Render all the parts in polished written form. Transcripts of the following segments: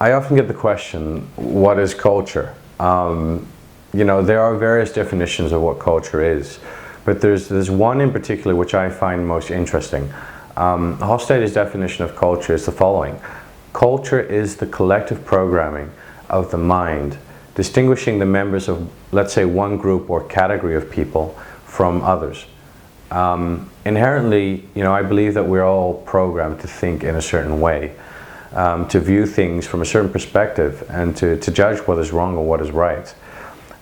I often get the question, what is culture? There are various definitions of what culture is, but there's one in particular which I find most interesting. Hofstede's definition of culture is the following. Culture is the collective programming of the mind, distinguishing the members of, let's say, one group or category of people from others. Inherently, I believe that we're all programmed to think in a certain way, to view things from a certain perspective, and to judge what is wrong or what is right.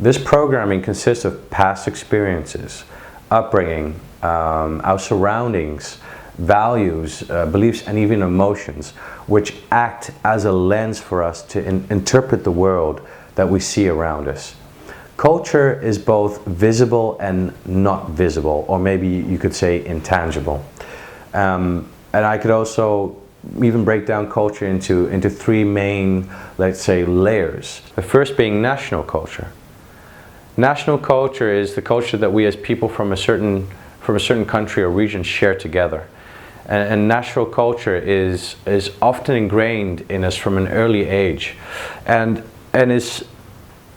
This programming consists of past experiences, upbringing, our surroundings, values, beliefs, and even emotions, which act as a lens for us to interpret the world that we see around us. Culture is both visible and not visible, or maybe you could say intangible. And I could also even break down culture into three main, let's say, layers. The first being national culture. National culture is the culture that we as people from a certain country or region share together. And national culture is often ingrained in us from an early age, and is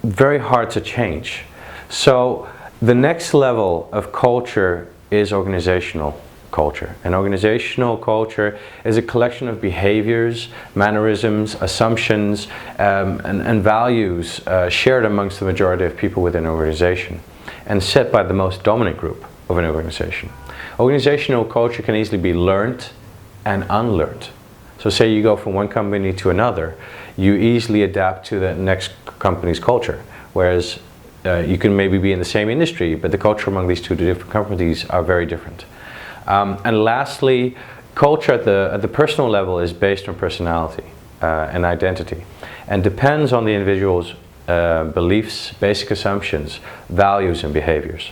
very hard to change. So the next level of culture is organizational culture. And organizational culture is a collection of behaviors, mannerisms, assumptions, and values shared amongst the majority of people within an organization, and set by the most dominant group of an organization. Organizational culture can easily be learned and unlearned. So say you go from one company to another, you easily adapt to the next company's culture, whereas you can maybe be in the same industry, but the culture among these two different companies are very different. And lastly, culture at the personal level is based on personality and identity, and depends on the individual's beliefs, basic assumptions, values, and behaviors.